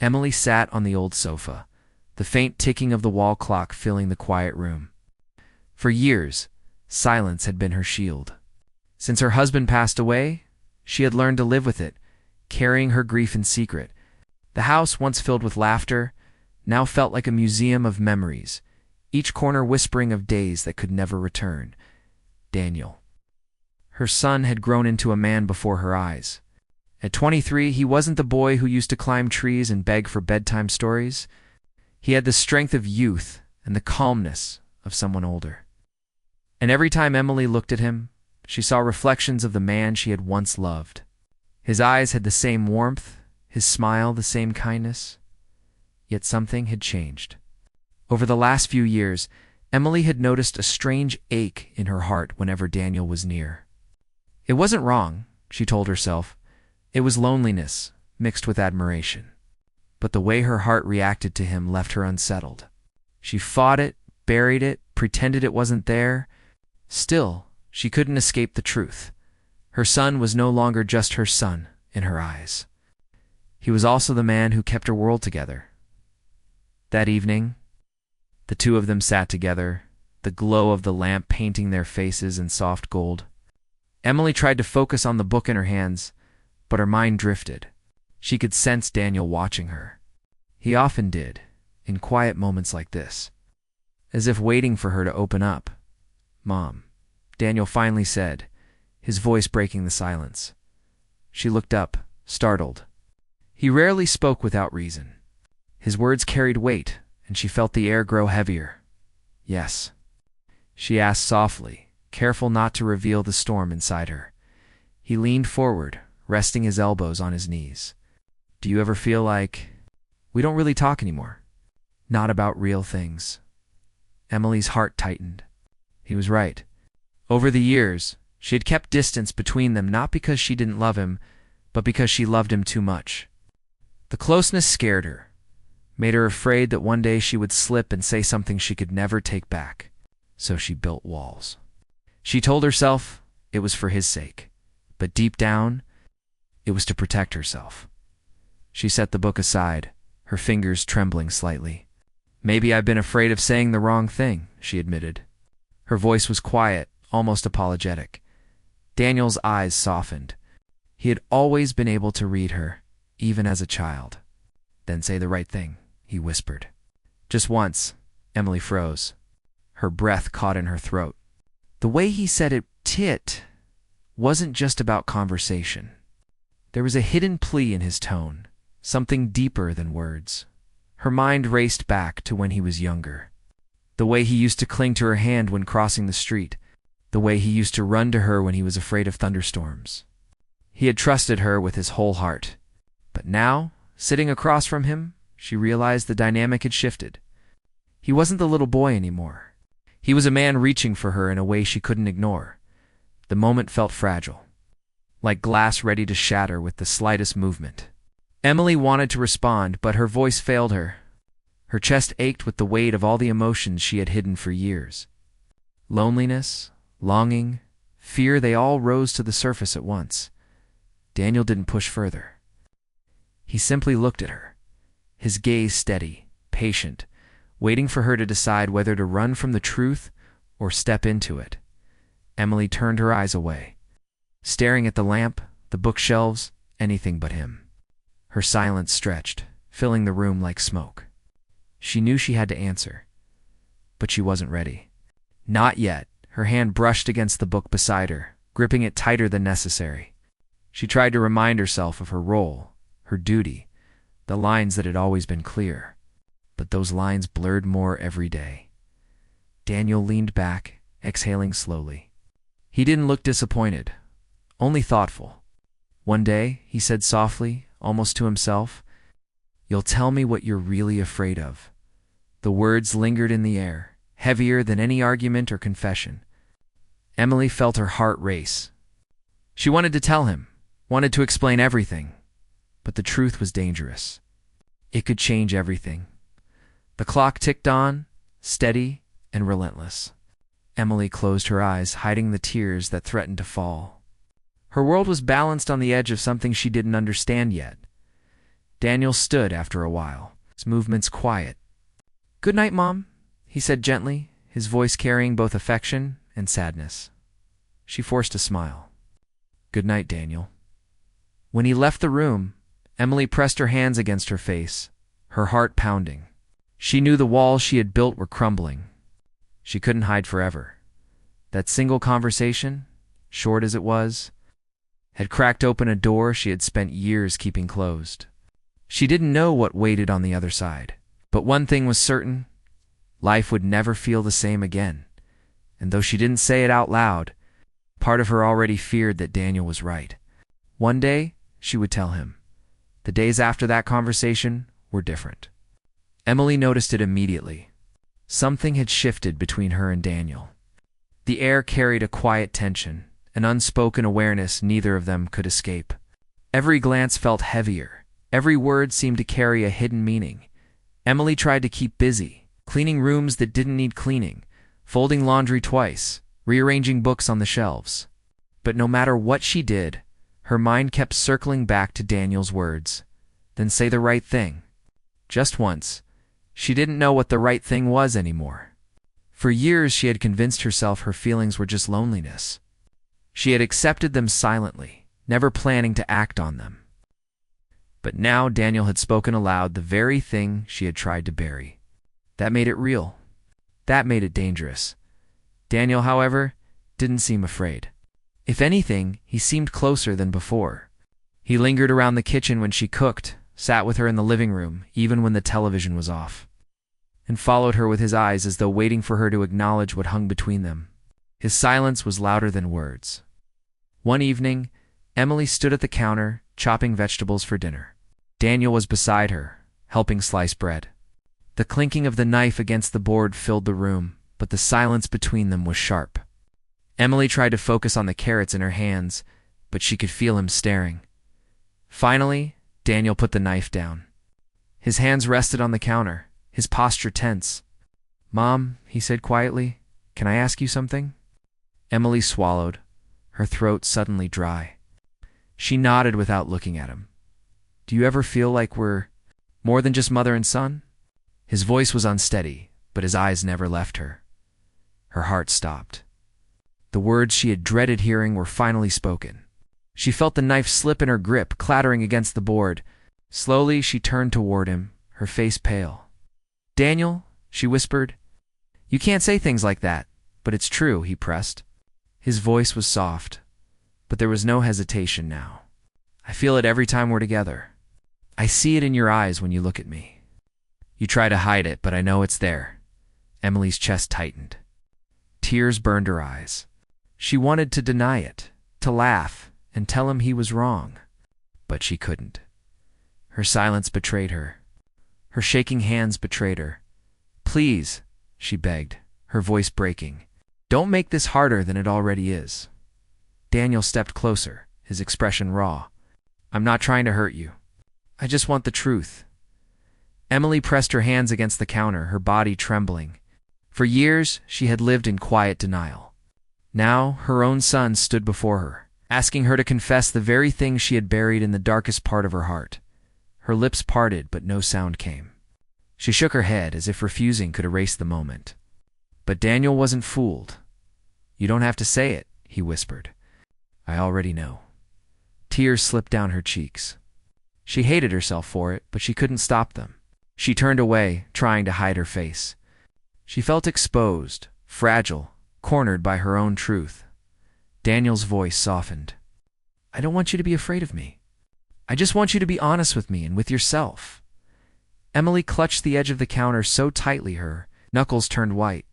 Emily sat on the old sofa, the faint ticking of the wall clock filling the quiet room. For years, silence had been her shield. Since her husband passed away, she had learned to live with it, carrying her grief in secret. The house, once filled with laughter, now felt like a museum of memories, each corner whispering of days that could never return. Daniel. Her son had grown into a man before her eyes. At 23, he wasn't the boy who used to climb trees and beg for bedtime stories. He had the strength of youth and the calmness of someone older. And every time Emily looked at him, she saw reflections of the man she had once loved. His eyes had the same warmth, his smile the same kindness. Yet something had changed. Over the last few years, Emily had noticed a strange ache in her heart whenever Daniel was near. It wasn't wrong, she told herself. It was loneliness mixed with admiration. But the way her heart reacted to him left her unsettled. She fought it, buried it, pretended it wasn't there. Still, she couldn't escape the truth. Her son was no longer just her son in her eyes. He was also the man who kept her world together. That evening, the two of them sat together, the glow of the lamp painting their faces in soft gold. Emily tried to focus on the book in her hands, but her mind drifted. She could sense Daniel watching her. He often did, in quiet moments like this, as if waiting for her to open up. "Mom," Daniel finally said, his voice breaking the silence. She looked up, startled. He rarely spoke without reason. His words carried weight, and she felt the air grow heavier. "Yes," she asked softly, careful not to reveal the storm inside her. He leaned forward, resting his elbows on his knees. "Do you ever feel like we don't really talk anymore? Not about real things?" Emily's heart tightened. He was right. Over the years, she had kept distance between them not because she didn't love him, but because she loved him too much. The closeness scared her, made her afraid that one day she would slip and say something she could never take back. So she built walls. She told herself it was for his sake, but deep down, it was to protect herself. She set the book aside, her fingers trembling slightly. "Maybe I've been afraid of saying the wrong thing," she admitted. Her voice was quiet, almost apologetic. Daniel's eyes softened. He had always been able to read her, even as a child. "Then say the right thing," he whispered. Just once, Emily froze. Her breath caught in her throat. The way he said it wasn't just about conversation. There was a hidden plea in his tone, something deeper than words. Her mind raced back to when he was younger. The way he used to cling to her hand when crossing the street. The way he used to run to her when he was afraid of thunderstorms. He had trusted her with his whole heart. But now, sitting across from him, she realized the dynamic had shifted. He wasn't the little boy anymore. He was a man reaching for her in a way she couldn't ignore. The moment felt fragile, like glass ready to shatter with the slightest movement. Emily wanted to respond, but her voice failed her. Her chest ached with the weight of all the emotions she had hidden for years. Loneliness, longing, fear, they all rose to the surface at once. Daniel didn't push further. He simply looked at her, his gaze steady, patient, waiting for her to decide whether to run from the truth or step into it. Emily turned her eyes away, staring at the lamp, the bookshelves, anything but him. Her silence stretched, filling the room like smoke. She knew she had to answer, but she wasn't ready. Not yet. Her hand brushed against the book beside her, gripping it tighter than necessary. She tried to remind herself of her role, her duty, the lines that had always been clear. But those lines blurred more every day. Daniel leaned back, exhaling slowly. He didn't look disappointed, only thoughtful. One day, he said softly, almost to himself, "You'll tell me what you're really afraid of." The words lingered in the air, heavier than any argument or confession. Emily felt her heart race. She wanted to tell him, wanted to explain everything, but the truth was dangerous. It could change everything. The clock ticked on, steady and relentless. Emily closed her eyes, hiding the tears that threatened to fall. Her world was balanced on the edge of something she didn't understand yet. Daniel stood after a while, his movements quiet. "Good night, Mom," he said gently, his voice carrying both affection and sadness. She forced a smile. "Good night, Daniel." When he left the room, Emily pressed her hands against her face, her heart pounding. She knew the walls she had built were crumbling. She couldn't hide forever. That single conversation, short as it was, had cracked open a door she had spent years keeping closed. She didn't know what waited on the other side, but one thing was certain: life would never feel the same again. And though she didn't say it out loud, part of her already feared that Daniel was right. One day, she would tell him. The days after that conversation were different. Emily noticed it immediately. Something had shifted between her and Daniel. The air carried a quiet tension, an unspoken awareness neither of them could escape. Every glance felt heavier. Every word seemed to carry a hidden meaning. Emily tried to keep busy, cleaning rooms that didn't need cleaning, folding laundry twice, rearranging books on the shelves. But no matter what she did, her mind kept circling back to Daniel's words. Then say the right thing. Just once. She didn't know what the right thing was anymore. For years she had convinced herself her feelings were just loneliness. She had accepted them silently, never planning to act on them. But now Daniel had spoken aloud the very thing she had tried to bury. That made it real. That made it dangerous. Daniel, however, didn't seem afraid. If anything, he seemed closer than before. He lingered around the kitchen when she cooked, sat with her in the living room, even when the television was off, and followed her with his eyes as though waiting for her to acknowledge what hung between them. His silence was louder than words. One evening, Emily stood at the counter, chopping vegetables for dinner. Daniel was beside her, helping slice bread. The clinking of the knife against the board filled the room, but the silence between them was sharp. Emily tried to focus on the carrots in her hands, but she could feel him staring. Finally, Daniel put the knife down. His hands rested on the counter, his posture tense. "Mom," he said quietly, "can I ask you something?" Emily swallowed, her throat suddenly dry. She nodded without looking at him. "Do you ever feel like we're more than just mother and son?" His voice was unsteady, but his eyes never left her. Her heart stopped. The words she had dreaded hearing were finally spoken. She felt the knife slip in her grip, clattering against the board. Slowly, she turned toward him, her face pale. "Daniel," she whispered. "You can't say things like that, but it's true," he pressed. His voice was soft, but there was no hesitation now. "I feel it every time we're together. I see it in your eyes when you look at me. You try to hide it, but I know it's there." Emily's chest tightened. Tears burned her eyes. She wanted to deny it, to laugh, and tell him he was wrong. But she couldn't. Her silence betrayed her. Her shaking hands betrayed her. "Please," she begged, her voice breaking, "don't make this harder than it already is." Daniel stepped closer, his expression raw. "I'm not trying to hurt you. I just want the truth." Emily pressed her hands against the counter, her body trembling. For years, she had lived in quiet denial. Now, her own son stood before her, asking her to confess the very thing she had buried in the darkest part of her heart. Her lips parted, but no sound came. She shook her head as if refusing could erase the moment. But Daniel wasn't fooled. "You don't have to say it," he whispered. "I already know." Tears slipped down her cheeks. She hated herself for it, but she couldn't stop them. She turned away, trying to hide her face. She felt exposed, fragile, cornered by her own truth. Daniel's voice softened. "I don't want you to be afraid of me. I just want you to be honest with me and with yourself." Emily clutched the edge of the counter so tightly her knuckles turned white.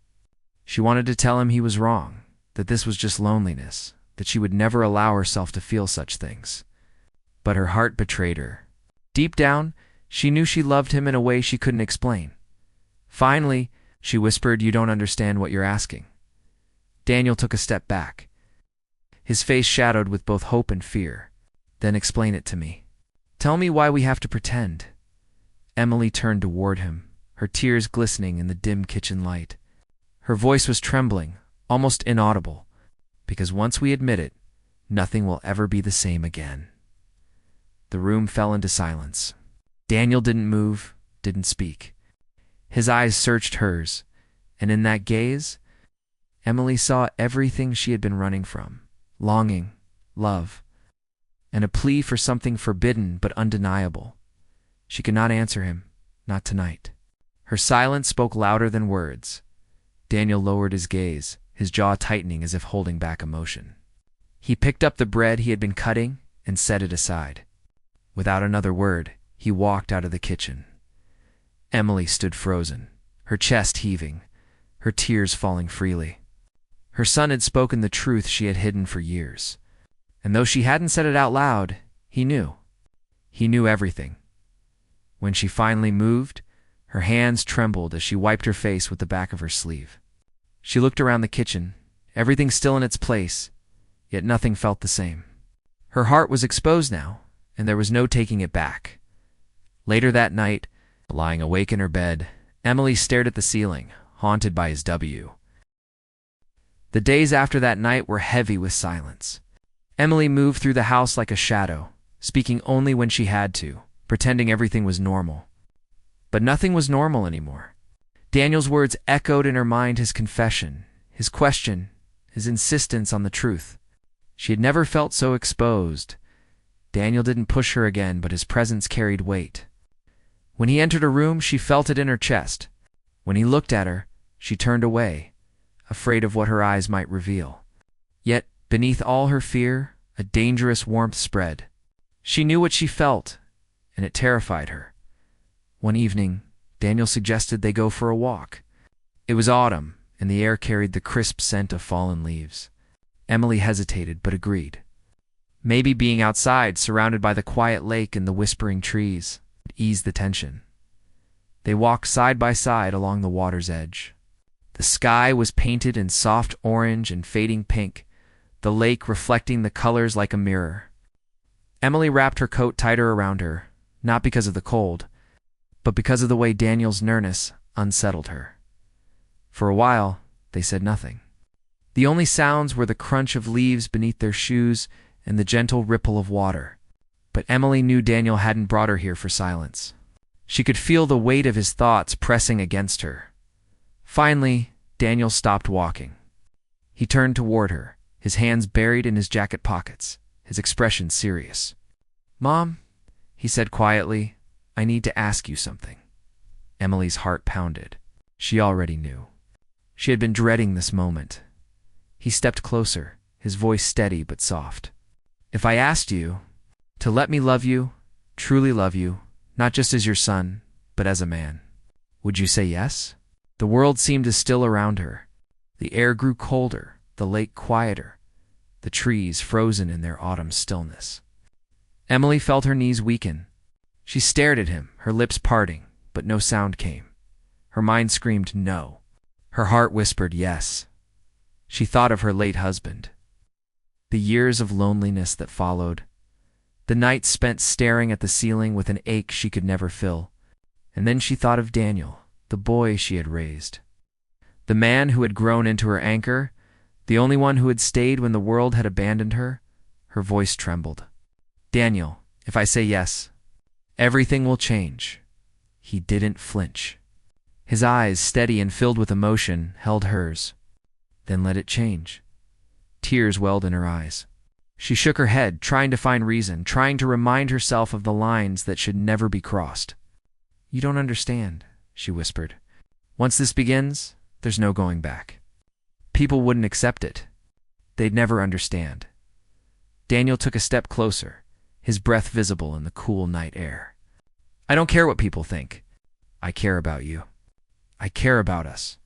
She wanted to tell him he was wrong, that this was just loneliness, that she would never allow herself to feel such things. But her heart betrayed her. Deep down, she knew she loved him in a way she couldn't explain. Finally, she whispered, "You don't understand what you're asking." Daniel took a step back, his face shadowed with both hope and fear. "Then explain it to me. Tell me why we have to pretend." Emily turned toward him, her tears glistening in the dim kitchen light. Her voice was trembling, almost inaudible, because once we admit it, nothing will ever be the same again. The room fell into silence. Daniel didn't move, didn't speak. His eyes searched hers, and in that gaze, Emily saw everything she had been running from: longing, love, and a plea for something forbidden but undeniable. She could not answer him, not tonight. Her silence spoke louder than words. Daniel lowered his gaze, his jaw tightening as if holding back emotion. He picked up the bread he had been cutting and set it aside. Without another word, he walked out of the kitchen. Emily stood frozen, her chest heaving, her tears falling freely. Her son had spoken the truth she had hidden for years. And though she hadn't said it out loud, he knew. He knew everything. When she finally moved, her hands trembled as she wiped her face with the back of her sleeve. She looked around the kitchen, everything still in its place, yet nothing felt the same. Her heart was exposed now, and there was no taking it back. Later that night, lying awake in her bed, Emily stared at the ceiling, haunted by his W. The days after that night were heavy with silence. Emily moved through the house like a shadow, speaking only when she had to, pretending everything was normal. But nothing was normal anymore. Daniel's words echoed in her mind: his confession, his question, his insistence on the truth. She had never felt so exposed. Daniel didn't push her again, but his presence carried weight. When he entered a room, she felt it in her chest. When he looked at her, she turned away, afraid of what her eyes might reveal. Yet, beneath all her fear, a dangerous warmth spread. She knew what she felt, and it terrified her. One evening, Daniel suggested they go for a walk. It was autumn, and the air carried the crisp scent of fallen leaves. Emily hesitated, but agreed. Maybe being outside, surrounded by the quiet lake and the whispering trees, would ease the tension. They walked side by side along the water's edge. The sky was painted in soft orange and fading pink, the lake reflecting the colors like a mirror. Emily wrapped her coat tighter around her, not because of the cold, but because of the way Daniel's nearness unsettled her. For a while, they said nothing. The only sounds were the crunch of leaves beneath their shoes and the gentle ripple of water. But Emily knew Daniel hadn't brought her here for silence. She could feel the weight of his thoughts pressing against her. Finally, Daniel stopped walking. He turned toward her, his hands buried in his jacket pockets, his expression serious. "Mom," he said quietly, "I need to ask you something." Emily's heart pounded. She already knew. She had been dreading this moment. He stepped closer, his voice steady but soft. "If I asked you to let me love you, truly love you, not just as your son, but as a man, would you say yes?" The world seemed as still around her. The air grew colder, the lake quieter, the trees frozen in their autumn stillness. Emily felt her knees weaken. She stared at him, her lips parting, but no sound came. Her mind screamed no. Her heart whispered yes. She thought of her late husband. The years of loneliness that followed. The nights spent staring at the ceiling with an ache she could never fill. And then she thought of Daniel, the boy she had raised. The man who had grown into her anchor, the only one who had stayed when the world had abandoned her. Her voice trembled. "Daniel, if I say yes, everything will change." He didn't flinch. His eyes, steady and filled with emotion, held hers. "Then let it change." Tears welled in her eyes. She shook her head, trying to find reason, trying to remind herself of the lines that should never be crossed. "You don't understand," she whispered. "Once this begins, there's no going back. People wouldn't accept it. They'd never understand." Daniel took a step closer, his breath visible in the cool night air. "I don't care what people think. I care about you. I care about us.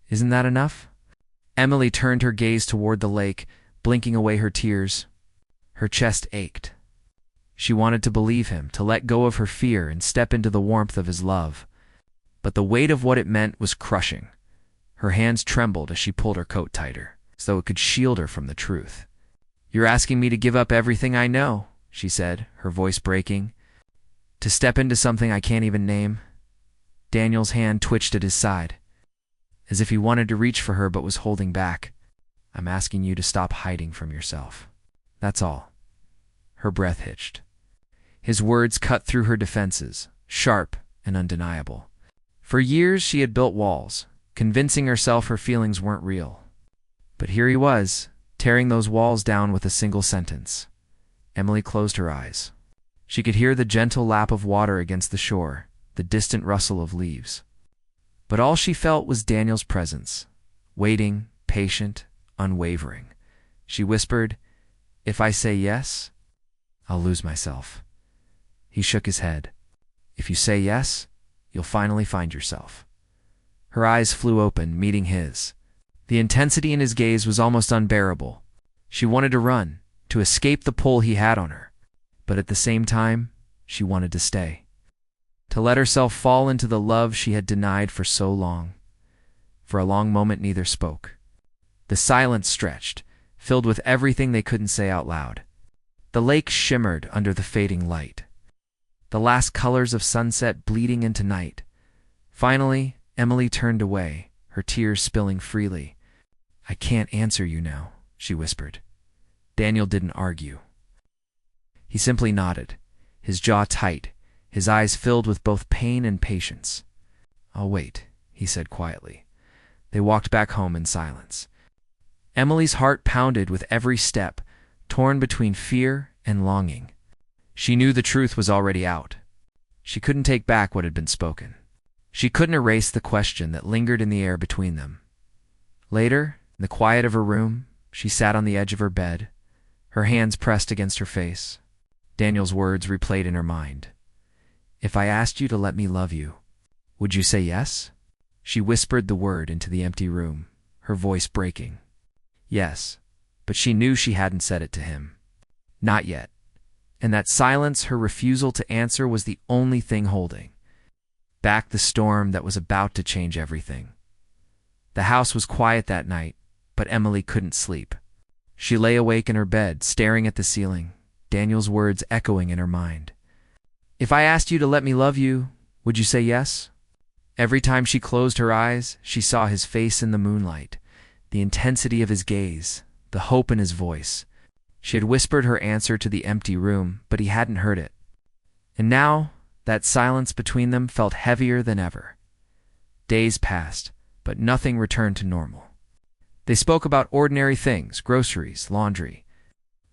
Isn't that enough?" Emily turned her gaze toward the lake, blinking away her tears. Her chest ached. She wanted to believe him, to let go of her fear and step into the warmth of his love. But the weight of what it meant was crushing. Her hands trembled as she pulled her coat tighter, as though it could shield her from the truth. "You're asking me to give up everything I know," she said, her voice breaking. "To step into something I can't even name." Daniel's hand twitched at his side, as if he wanted to reach for her but was holding back. "I'm asking you to stop hiding from yourself. That's all." Her breath hitched. His words cut through her defenses, sharp and undeniable. For years she had built walls, convincing herself her feelings weren't real. But here he was, tearing those walls down with a single sentence. Emily closed her eyes. She could hear the gentle lap of water against the shore, the distant rustle of leaves. But all she felt was Daniel's presence, waiting, patient, unwavering. She whispered, "If I say yes, I'll lose myself." He shook his head. "If you say yes, you'll finally find yourself." Her eyes flew open, meeting his. The intensity in his gaze was almost unbearable. She wanted to run, to escape the pull he had on her. But at the same time, she wanted to stay. To let herself fall into the love she had denied for so long. For a long moment neither spoke. The silence stretched, filled with everything they couldn't say out loud. The lake shimmered under the fading light, the last colors of sunset bleeding into night. Finally, Emily turned away, her tears spilling freely. "I can't answer you now," she whispered. Daniel didn't argue. He simply nodded, his jaw tight, his eyes filled with both pain and patience. "I'll wait," he said quietly. They walked back home in silence. Emily's heart pounded with every step, torn between fear and longing. She knew the truth was already out. She couldn't take back what had been spoken. She couldn't erase the question that lingered in the air between them. Later, in the quiet of her room, she sat on the edge of her bed, her hands pressed against her face. Daniel's words replayed in her mind. "If I asked you to let me love you, would you say yes?" She whispered the word into the empty room, her voice breaking. Yes, but she knew she hadn't said it to him. Not yet. And that silence, her refusal to answer, was the only thing holding back the storm that was about to change everything. The house was quiet that night, but Emily couldn't sleep. She lay awake in her bed, staring at the ceiling, Daniel's words echoing in her mind. "If I asked you to let me love you, would you say yes?" Every time she closed her eyes, she saw his face in the moonlight, the intensity of his gaze, the hope in his voice. She had whispered her answer to the empty room, but he hadn't heard it. And now, that silence between them felt heavier than ever. Days passed, but nothing returned to normal. They spoke about ordinary things, groceries, laundry.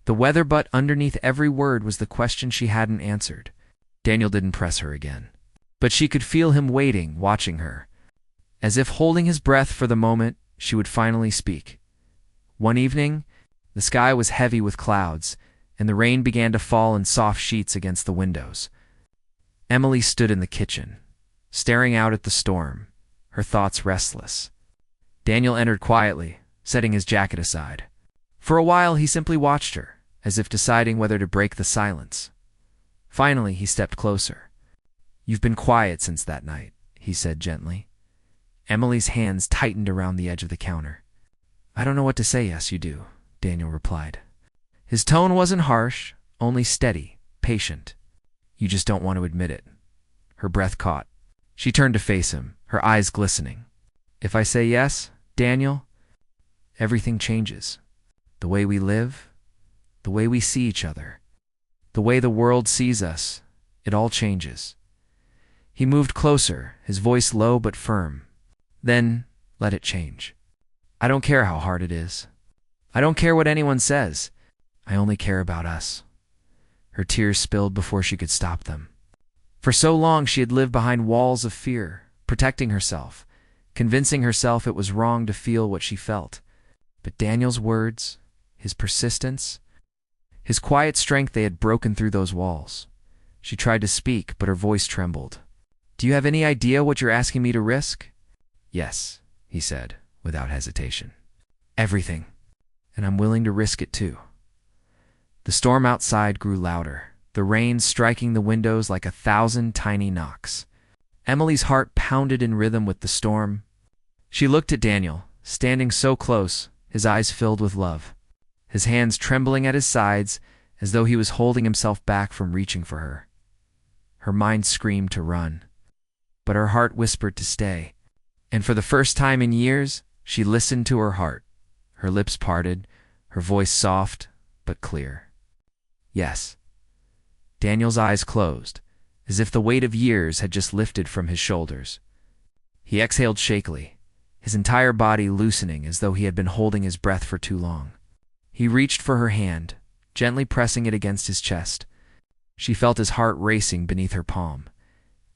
The weather, but underneath every word was the question she hadn't answered. Daniel didn't press her again. But she could feel him waiting, watching her. As if holding his breath for the moment she would finally speak. One evening, the sky was heavy with clouds, and the rain began to fall in soft sheets against the windows. Emily stood in the kitchen, staring out at the storm, her thoughts restless. Daniel entered quietly, setting his jacket aside. For a while he simply watched her, as if deciding whether to break the silence. Finally he stepped closer. "You've been quiet since that night," he said gently. Emily's hands tightened around the edge of the counter. "I don't know what to say. Yes, you do," Daniel replied. His tone wasn't harsh, only steady, patient. "You just don't want to admit it." Her breath caught. She turned to face him, her eyes glistening. "If I say yes, Daniel, everything changes. The way we live, the way we see each other, the way the world sees us, it all changes." He moved closer, his voice low but firm. "Then, let it change. I don't care how hard it is. I don't care what anyone says. I only care about us." Her tears spilled before she could stop them. For so long she had lived behind walls of fear, protecting herself, convincing herself it was wrong to feel what she felt. But Daniel's words, his persistence, his quiet strength, they had broken through those walls. She tried to speak, but her voice trembled. "Do you have any idea what you're asking me to risk?" "Yes," he said, without hesitation. "Everything. And I'm willing to risk it too." The storm outside grew louder, the rain striking the windows like 1,000 tiny knocks. Emily's heart pounded in rhythm with the storm. She looked at Daniel, standing so close, his eyes filled with love, his hands trembling at his sides as though he was holding himself back from reaching for her. Her mind screamed to run, but her heart whispered to stay. And for the first time in years, she listened to her heart, her lips parted, her voice soft but clear. "Yes." Daniel's eyes closed, as if the weight of years had just lifted from his shoulders. He exhaled shakily, his entire body loosening as though he had been holding his breath for too long. He reached for her hand, gently pressing it against his chest. She felt his heart racing beneath her palm.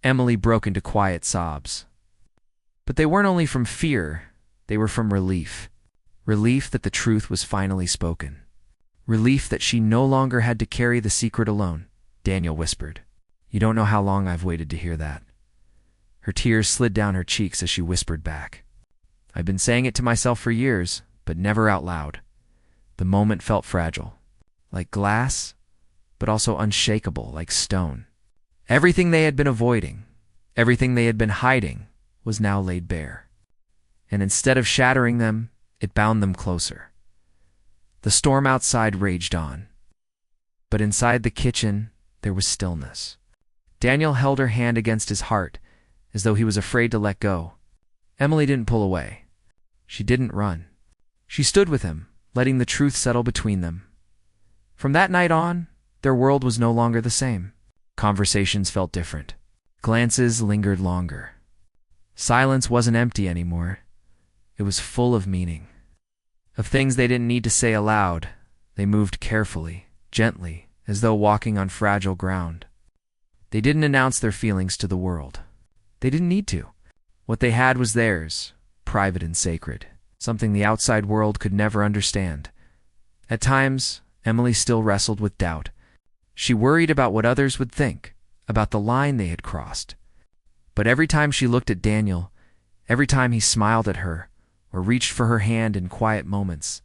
Emily broke into quiet sobs. But they weren't only from fear, they were from relief. Relief that the truth was finally spoken. Relief that she no longer had to carry the secret alone. Daniel whispered. "You don't know how long I've waited to hear that." Her tears slid down her cheeks as she whispered back. "I've been saying it to myself for years, but never out loud." The moment felt fragile, like glass, but also unshakable like stone. Everything they had been avoiding, everything they had been hiding, was now laid bare. And instead of shattering them, it bound them closer. The storm outside raged on, but inside the kitchen there was stillness. Daniel held her hand against his heart, as though he was afraid to let go. Emily didn't pull away. She didn't run. She stood with him, letting the truth settle between them. From that night on, their world was no longer the same. Conversations felt different. Glances lingered longer. Silence wasn't empty anymore. It was full of meaning. Of things they didn't need to say aloud, they moved carefully, gently, as though walking on fragile ground. They didn't announce their feelings to the world. They didn't need to. What they had was theirs, private and sacred, something the outside world could never understand. At times, Emily still wrestled with doubt. She worried about what others would think, about the line they had crossed. But every time she looked at Daniel, every time he smiled at her or reached for her hand in quiet moments,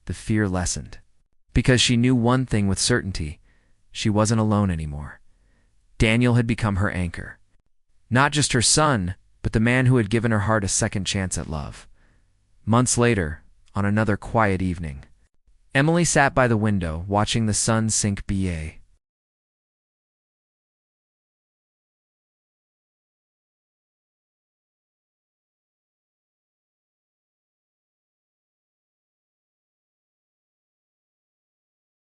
the fear lessened. Because she knew one thing with certainty, she wasn't alone anymore. Daniel had become her anchor. Not just her son, but the man who had given her heart a second chance at love. Months later, on another quiet evening, Emily sat by the window watching the sun sink behind.